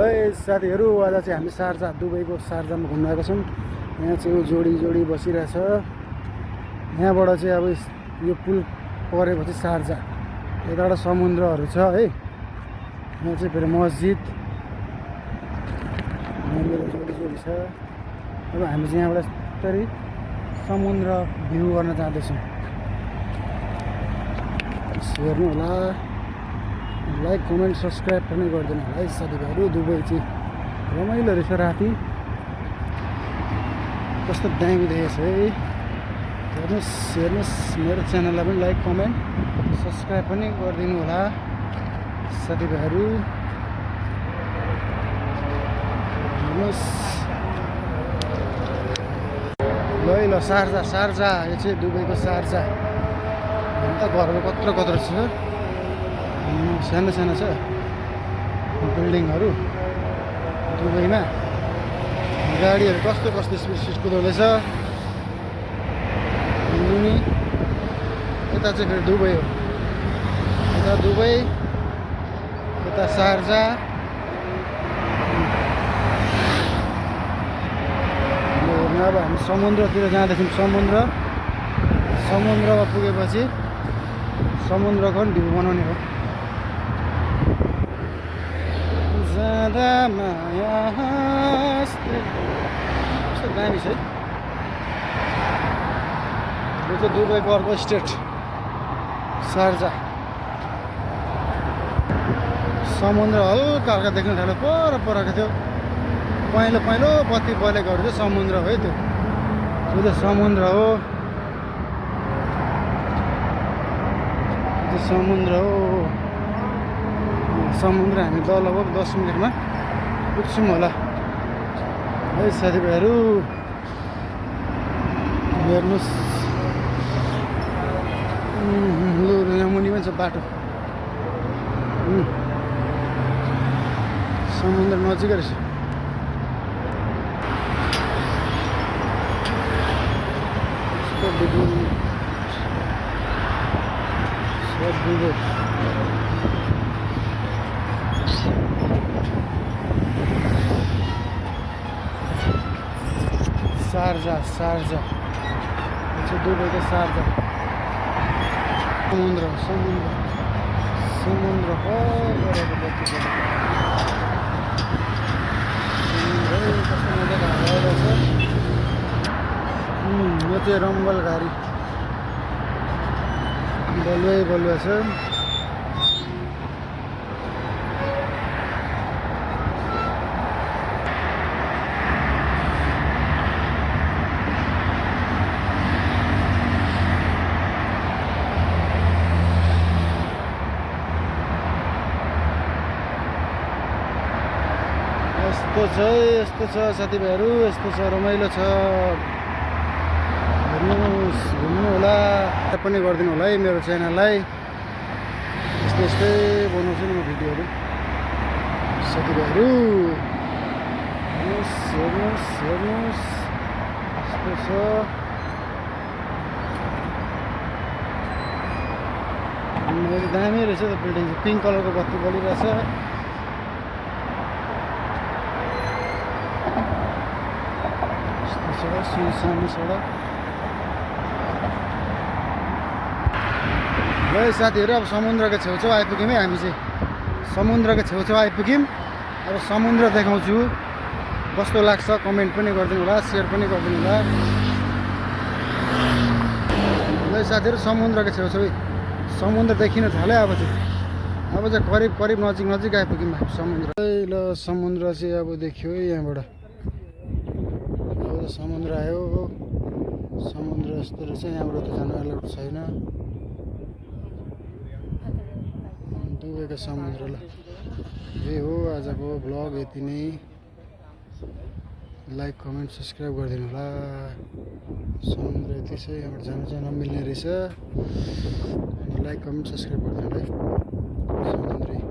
ल साथीहरू आज चाहिँ हामी शारजा दुबईको शारजामा घुम्न आएका छौँ। यहाँ चाहिँ यो जोडी बसिरहेछ। यहाँबाट चाहिँ अब यो पुल परेपछि शारजा यताबाट समुद्रहरू छ है। यहाँ चाहिँ फेरि मस्जिद, यहाँ मेरो जोडी छ। अब हामी चाहिँ यहाँबाट यसरी समुद्र भ्यू गर्न जाँदैछौँ। हेर्नु होला, लाइक कमेन्ट सब्सक्राइब पनि गरिदिनु होला है साथीभाइहरू। दुबई चाहिँ रमाइलो रहेछ, राति कस्तो दामी देखेछ है। हेर्नुहोस् मेरो च्यानललाई पनि लाइक कमेन्ट सब्सक्राइब पनि गरिदिनु होला साथीभाइहरू। हेर्नुहोस् ल शारजा यो चाहिँ दुबईको शारजा। अन्त घरहरू कत्रो छ, सानो छ बिल्डिङहरू। दुबईमा गाडीहरू कस्तो स्पिड कुदाउँदैछ। अनि यता चाहिँ फेरि दुबई हो, यता दुबई, यता शारजा। अब हामी समुद्रतिर जाँदैछौँ। समुद्रमा पुगेपछि समुद्रको पनि भ्यू बनाउने हो। कस्तो दामी छ है। यो चाहिँ दुबईको अर्को स्टेट शारजा। समुद्र हल्का देख्न थाल्यो, परको थियो। पहेँलो बत्ती बलेकोहरू चाहिँ समुद्र हो है। त्यो चाहिँ समुद्र हो, समुद्र हामी लगभग 10 मिनटमा पुग्छौँ होला है साथीभाइहरू। हेर्नुहोस् लु यहाँ मुनि पनि छ बाटो। समुद्र नजिकै रहेछ। शारजा दुबईको शारजा। समुद्र कस्तो मजाको हावा छ। यो चाहिँ रम्बल गाडी बलुवा छ। यस्तो छ साथीभाइहरू, यस्तो छ, रमाइलो छ। हेर्नुहोस्, घुम्नु होला, पनि गरिदिनु होला है मेरो च्यानललाई। यस्तै बनाउँछु नि म भिडियोहरू साथीभाइहरू। हेर्नुहोस् यस्तो छ। दामी रहेछ त बिल्डिङ। पिङ्क कलरको बत्ती बलिरहेछ। सुनसान सडक। ल साथीहरू, अब समुद्रको छेउछाउ आइपुग्यौँ है हामी चाहिँ। समुद्रको छेउछाउ आइपुग्यौँ। अब समुद्र देखाउँछु, कस्तो लाग्छ कमेन्ट पनि गरिदिनु होला, सेयर पनि गरिदिनु होला। ल साथीहरू, समुद्रको छेउछाउ समुद्र देखिन थाल्यो। अब चाहिँ करिब नजिक आइपुग्यौँ हामी समुद्र। ल समुद्र चाहिँ अब देखियो है यहाँबाट। समुद्र आयो। समुद्र यस्तो रहेछ। यहाँबाट त जानु अलाउड छैन दुबईको समुद्र। ल यही हो आजको भ्लग, यति नै। लाइक कमेन्ट सब्सक्राइब गरिदिनु होला। समुद्र यति छ, यहाँबाट जानु चाहिँ नमिल्ने रहेछ। लाइक कमेन्ट सब्सक्राइब गरिदिनु होला है। समुद्र